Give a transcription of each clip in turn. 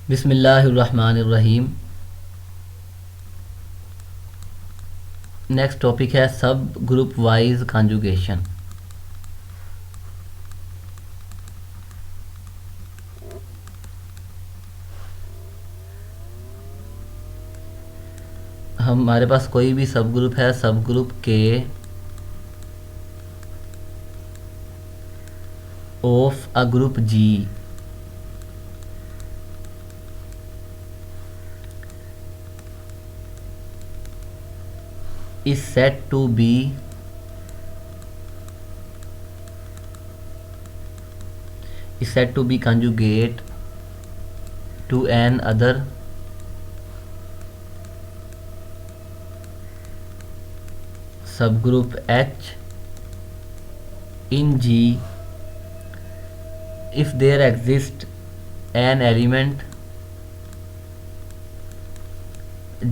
बिस्मिल्लाहिर्रहमानिर्रहीम। Next topic है सब ग्रुप वाइज कॉन्जुगेशन। हमारे पास कोई भी सब ग्रुप है, सब ग्रुप के of a group G is said to be conjugate to an other subgroup H in G if there exists an element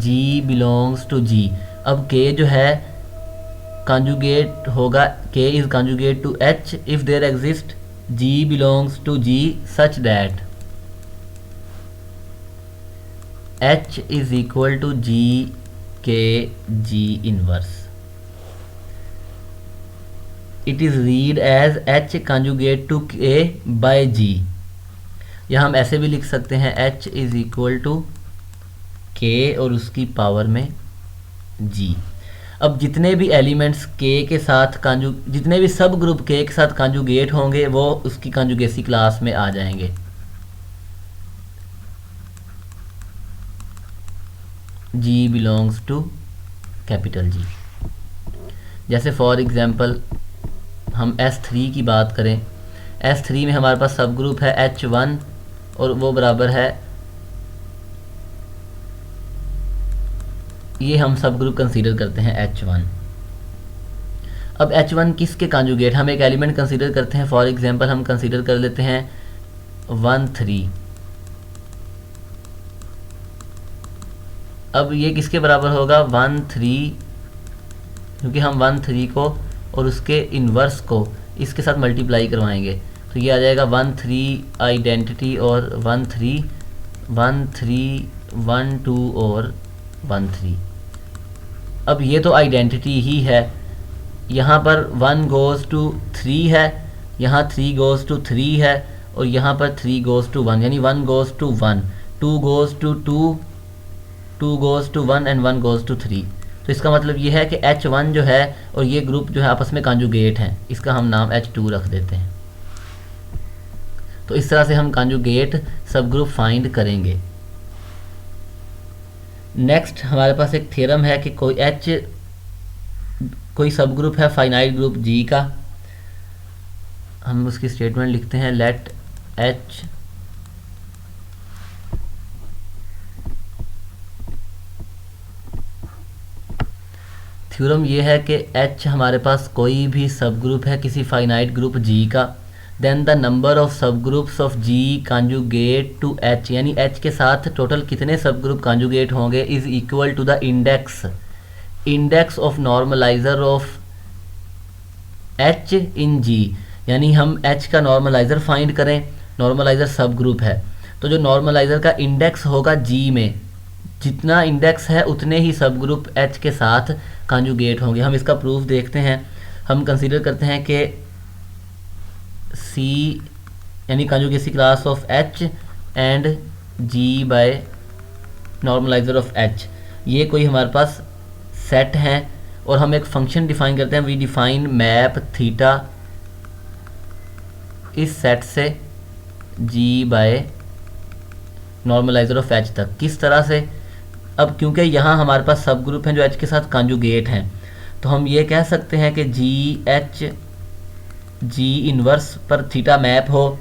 G belongs to G। अब K जो है कॉन्जुगेट होगा, K is conjugate to H if there exist G belongs to G such that H is equal to G K G inverse. It is read as H conjugate to K by G। या हम ऐसे भी लिख सकते हैं H is equal to K और उसकी power में G। अब जितने भी एलिमेंट्स K के साथ जितने भी सब ग्रुप K के साथ कॉन्जुगेट होंगे वो उसकी कॉन्जुगेसी क्लास में आ जाएंगे। G belongs to capital G। जैसे फॉर एग्जांपल हम S3 की बात करें, S3 में हमारे पास सब ग्रुप है H1 और वो बराबर है, ये हम सब ग्रुप कंसीडर करते हैं H1। अब H1 किसके कॉन्जुगेट, हम एक एलिमेंट कंसीडर करते हैं, फॉर एग्जांपल हम कंसीडर कर लेते हैं 1 3। अब ये किसके बराबर होगा 1 3, क्योंकि हम 1 3 को और उसके इन्वर्स को इसके साथ मल्टीप्लाई करवाएंगे तो ये आ जाएगा 1 3 आइडेंटिटी और 1 3 1 3 1 2 और 1 3। अब ये तो आइडेंटिटी ही है, यहाँ पर 1 गोज़ टू 3 है, यहाँ 3 गोज़ टू 3 है और यहाँ पर 3 गोज़ टू 1, यानी 1 goes to 1, 2 goes to 2, 2 goes to 1 and 1 goes to 3। तो इसका मतलब ये है कि H1 जो है और ये ग्रुप जो है आपस में कॉन्जुगेट हैं, इसका हम नाम H2 रख देते हैं। तो इस तरह से हम कॉन्जुगेट सब ग्रुप फाइंड करेंगे। नेक्स्ट हमारे पास एक थ्योरम है कि कोई सब ग्रुप है फाइनाइट ग्रुप G का। हम उसकी स्टेटमेंट लिखते हैं लेट H थ्योरम ये है कि H हमारे पास कोई भी सब ग्रुप है किसी फाइनाइट ग्रुप G का, then the number of subgroups of G conjugate to H, यानी H के साथ टोटल कितने सब ग्रुप कॉन्जुगेट होंगे is equal to the index of normaliser of H in G। यानी हम H का normaliser find करें, नॉर्मलाइजर सब ग्रुप है तो जो नॉर्मलाइजर का इंडेक्स होगा G में, जितना इंडेक्स है उतने ही सब ग्रुप H के साथ कॉन्जुगेट होंगे। हम इसका प्रूफ देखते हैं। हम कंसीडर करते हैं कि C यानी conjugacy class of H and G by normaliser of H, ये कोई हमारे पास सेट हैं और हम एक फंक्शन डिफाइन करते हैं, वी डिफाइन मैप थीटा इस सेट से G by normaliser of H तक। किस तरह से, अब क्योंकि यहाँ हमारे पास सब ग्रुप हैं जो H के साथ कॉन्जुगेट हैं तो हम ये कह सकते हैं कि G इन्वर्स पर थीटा मैप हो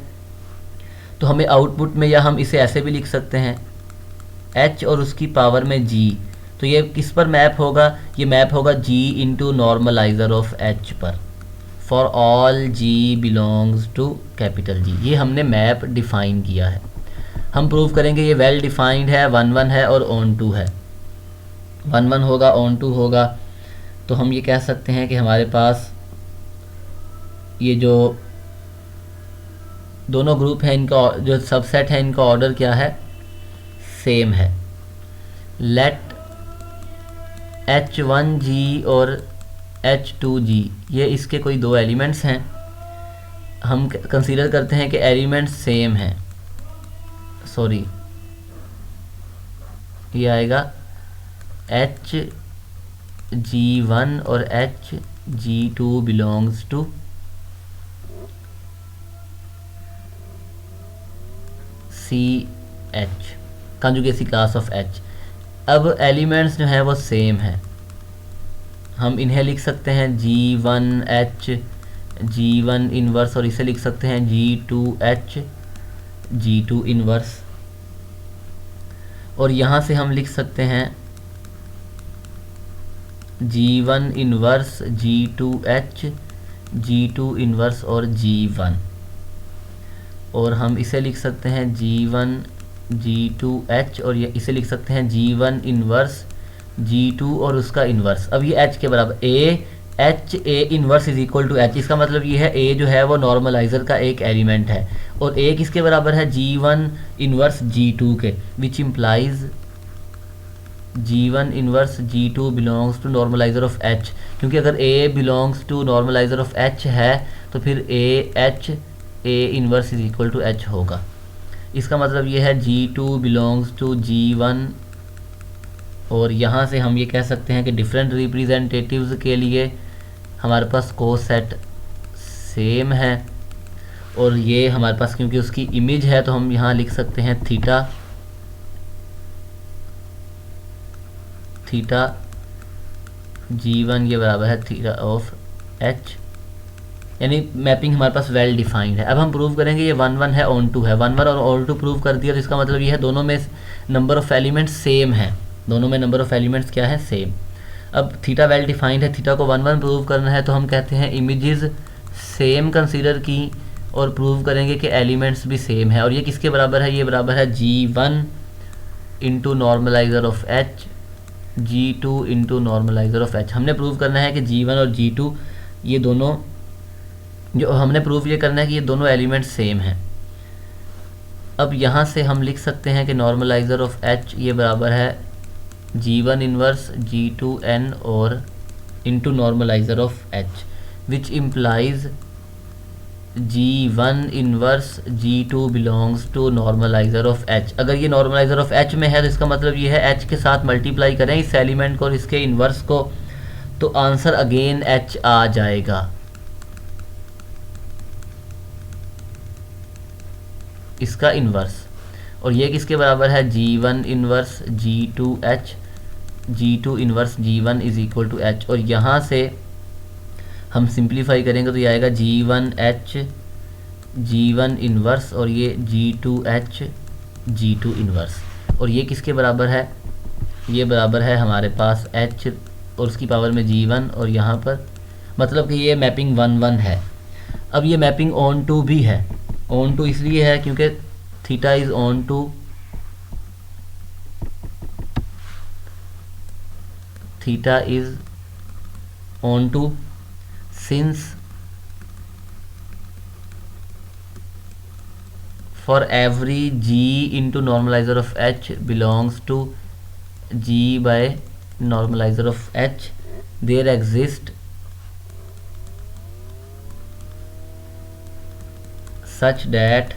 तो हमें आउटपुट में, या हम इसे ऐसे भी लिख सकते हैं H और उसकी पावर में G, तो ये किस पर मैप होगा, ये मैप होगा G into normaliser of H पर for all G belongs to capital G। ये हमने मैप डिफाइन किया है। हम प्रूव करेंगे ये वेल डिफाइंड है, 1 1 है और ऑन 2 है, 1 1 होगा ऑन 2 होगा। तो हम ये कह सकते हैं कि हमारे पास ये जो दोनों ग्रुप हैं इनका जो सबसेट है इनका ऑर्डर क्या है, सेम है। लेट H1G और H2G ये इसके कोई दो एलिमेंट्स हैं, हम कंसीडर करते हैं कि एलिमेंट्स सेम हैं। सॉरी, ये आएगा Hg1 और Hg2 belongs to CH, conjugacy class of H। अब एलिमेंट्स जो है वो सेम है, हम इन्हें लिख सकते हैं G1H G1 इन्वर्स, और इसे लिख सकते हैं G2H G2 इन्वर्स, और यहाँ से हम लिख सकते हैं G1 inverse G2H G2 inverse और G1, और हम इसे लिख सकते हैं G1 G2H, और ये इसे लिख सकते हैं G1 इन्वर्स G2 और उसका इन्वर्स। अब ये H के बराबर H A inverse is equal to H, इसका मतलब ये है A जो है वो नॉर्मलाइज़र का एक एलिमेंट है, और A किसके बराबर है G1 इन्वर्स G2 के, which implies G1 inverse G2 belongs to normaliser of H, क्योंकि अगर A belongs to normaliser of H है तो फिर A inverse is equal to H होगा। इसका मतलब ये है G2 बिलोंग्स टू G1, और यहाँ से हम ये कह सकते हैं कि डिफरेंट रिप्रेजेंटेटिव्स के लिए हमारे पास कोसेट सेम है, और ये हमारे पास क्योंकि उसकी इमेज है तो हम यहाँ लिख सकते हैं थीटा G1 ये बराबर है थीटा ऑफ H, यानी मैपिंग हमारे पास वेल डिफाइंड है। अब हम प्रूव करेंगे ये 1 1 है ऑन 2 है, 1 1 और ऑन 2 प्रूव कर दिया, तो इसका मतलब ये है दोनों में नंबर ऑफ़ एलिमेंट्स सेम है, दोनों में नंबर ऑफ़ एलिमेंट्स क्या है, सेम। अब थीटा वेल डिफाइंड है, थीटा को 1 1 प्रूव करना है, तो हम कहते हैं इमेजेस सेम कंसीडर की और प्रूव करेंगे कि एलिमेंट्स भी सेम है, और ये किसके बराबर है, ये बराबर है G1 into normaliser of H G2 into normaliser of H। हमने प्रूव करना है कि G1 और G2 ये दोनों, जो हमने प्रूव ये करना है कि ये दोनों एलिमेंट्स सेम हैं। अब यहाँ से हम लिख सकते हैं कि नॉर्मलाइज़र ऑफ H ये बराबर है G1 इन्वर्स G2n और into normaliser of H, which implies G1 inverse G2 belongs to normaliser of H। अगर ये नॉर्मलाइज़र ऑफ H में है तो इसका मतलब ये है H के साथ मल्टीप्लाई करें इस एलिमेंट को और इसके इन्वर्स को, तो आंसर अगेन H आ जाएगा। इसका इन्वर्स, और ये किसके बराबर है G1 inverse G2H G2 inverse G1 is equal to H, और यहाँ से हम सिंप्लीफाई करेंगे तो ये आएगा G1H G1 इन्वर्स और ये G2H G2 इन्वर्स, और ये किसके बराबर है, ये बराबर है हमारे पास H और उसकी पावर में G1, और यहाँ पर मतलब कि ये मैपिंग 1 1 है। अब ये मैपिंग ऑन टू भी है, ऑन टू इसलिए है क्योंकि theta is onto since for every G into normaliser of H belongs to G by normaliser of H there exist such that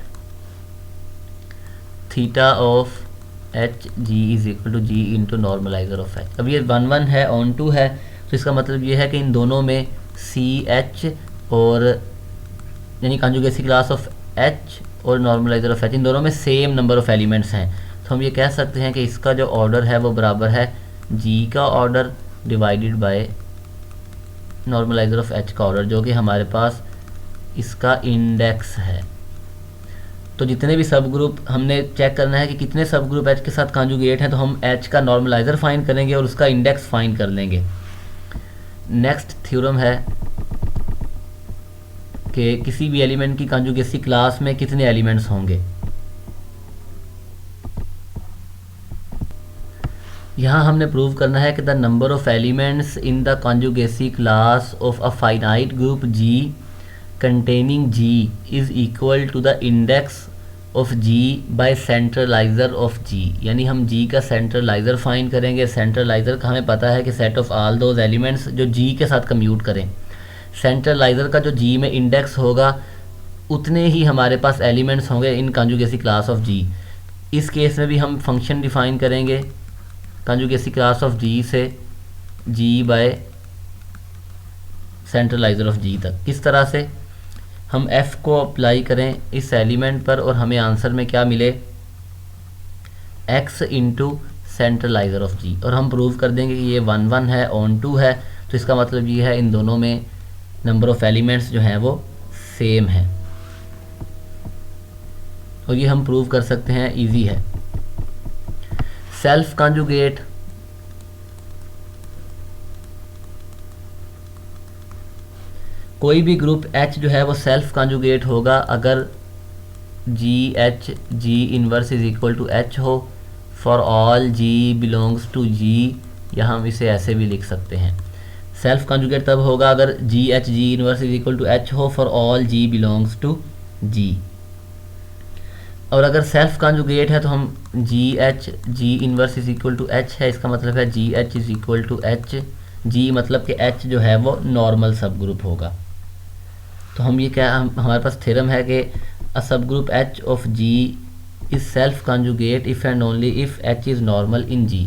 theta of Hg is equal to G into normaliser of H। अब ये 1 1 है, on 2 है, तो इसका मतलब ये है कि इन दोनों में CH और यानी कंजुगेसी क्लास ऑफ H और नॉर्मलाइज़र ऑफ H इन दोनों में सेम नंबर ऑफ़ एलिमेंट्स हैं, तो हम ये कह सकते हैं कि इसका जो ऑर्डर है वो बराबर है G का order divided by normaliser of H का ऑर्डर, जो कि हमारे पास इसका इंडेक्स है। तो जितने भी सब ग्रुप हमने चेक करना है कि कितने सब ग्रुप H के साथ कॉन्जुगेट हैं, तो हम H का नॉर्मलाइज़र फाइंड करेंगे और उसका इंडेक्स फाइंड कर लेंगे। नेक्स्ट थ्योरम है कि किसी भी एलिमेंट की कॉन्जुगेसी क्लास में कितने एलिमेंट्स होंगे। यहाँ हमने प्रूव करना है कि the number of elements in the conjugacy class of a finite group G containing G is equal to the index of G by centraliser of G, यानी हम जी का सेंट्रलाइज़र फाइंड करेंगे। सेंट्रलाइज़र का हमें पता है कि set of all those elements जो जी के साथ कम्यूट करें। सेंट्रलाइज़र का जो जी में इंडेक्स होगा उतने ही हमारे पास एलिमेंट्स होंगे इन कॉन्जुगेसी क्लास ऑफ जी। इस केस में भी हम फंक्शन डिफाइन करेंगे कॉन्जुगेसी क्लास ऑफ जी से जी बाय सेंट्रलाइज़र ऑफ जी तक। किस तरह से हम f को अप्लाई करें इस एलिमेंट पर और हमें आंसर में क्या मिले, x इंटू सेंट्रलाइज़र ऑफ जी, और हम प्रूव कर देंगे कि ये 1 1 है ऑन 2 है, तो इसका मतलब ये है इन दोनों में नंबर ऑफ़ एलिमेंट्स जो हैं वो सेम है, और ये हम प्रूव कर सकते हैं, इजी है। सेल्फ कॉन्जुगेट, कोई भी ग्रुप H जो है वो सेल्फ कॉन्जुगेट होगा अगर G H G inverse is equal to H हो for all G belongs to G, या हम इसे ऐसे भी लिख सकते हैं, सेल्फ कॉन्जुगेट तब होगा अगर G H G inverse is equal to H हो for all G belongs to G। और अगर सेल्फ कॉन्जुगेट है तो हम G H G inverse is equal to H है, इसका मतलब है G H is equal to H, G मतलब कि H जो है वो नॉर्मल सब ग्रुप होगा। तो हम ये क्या, हमारे पास थ्योरम है कि अ सब group H of G is self conjugate if and only if H is normal in G।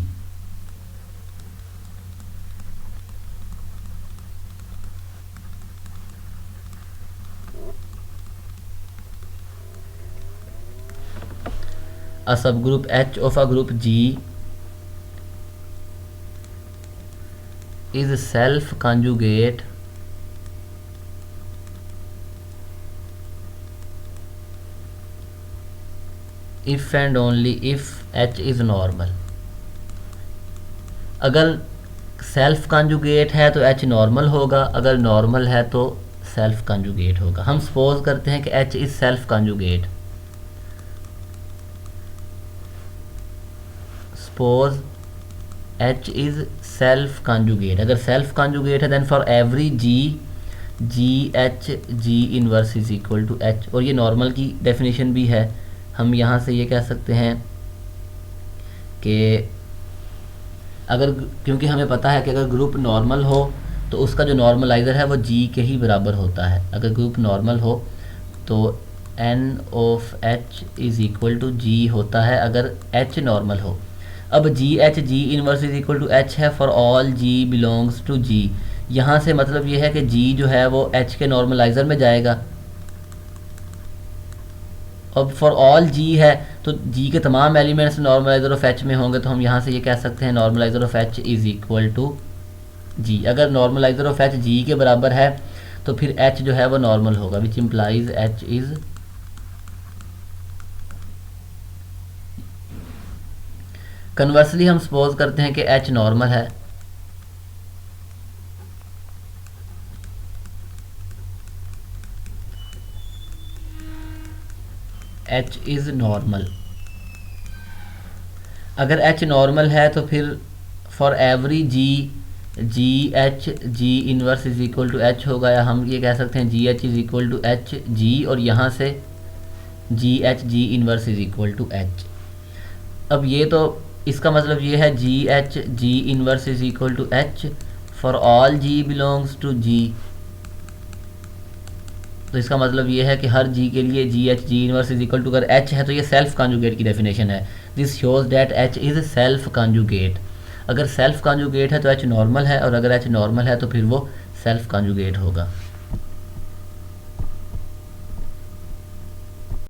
अ सब group H of a group G is self conjugate if and only if H is normal. अगर self conjugate है तो H normal होगा, अगर normal है तो self conjugate होगा। हम सपोज करते हैं कि H is self conjugate, suppose H is self conjugate. अगर सेल्फ कॉन्जुगेट है then for every G H G inverse is equal to H, और ये नॉर्मल की डेफिनेशन भी है। हम यहाँ से ये कह सकते हैं कि अगर, क्योंकि हमें पता है कि अगर ग्रुप नॉर्मल हो तो उसका जो नॉर्मलाइज़र है वो जी के ही बराबर होता है। अगर ग्रुप नॉर्मल हो तो n of H is equal to G होता है अगर H नॉर्मल हो। अब G H G inverse is equal to H है for all G belongs to G, यहाँ से मतलब ये है कि G जो है वो H के नॉर्मलाइज़र में जाएगा। अब फॉर ऑल G है तो G के तमाम एलिमेंट्स नॉर्मलाइज़र ऑफ H में होंगे, तो हम यहाँ से ये कह सकते हैं normaliser of H is equal to G। अगर नॉर्मलाइज़र ऑफ H G के बराबर है तो फिर H जो है वो नॉर्मल होगा, which implies H is, conversely हम सपोज करते हैं कि H नॉर्मल है, H इज़ नॉर्मल। अगर H नॉर्मल है तो फिर for every G H G inverse is equal to H होगा, या हम ये कह सकते हैं G H is equal to H G, और यहाँ से G H G inverse is equal to H। अब ये तो इसका मतलब ये है G H G inverse is equal to H for all G belongs to G। तो इसका मतलब ये है कि हर G के लिए G H G inverse is equal to, अगर H है तो ये सेल्फ कॉन्जुगेट की डेफिनेशन है। This shows that H is self conjugate. अगर सेल्फ कॉन्जुगेट है तो H नॉर्मल है, और अगर H नॉर्मल है तो फिर वो सेल्फ कॉन्जुगेट होगा।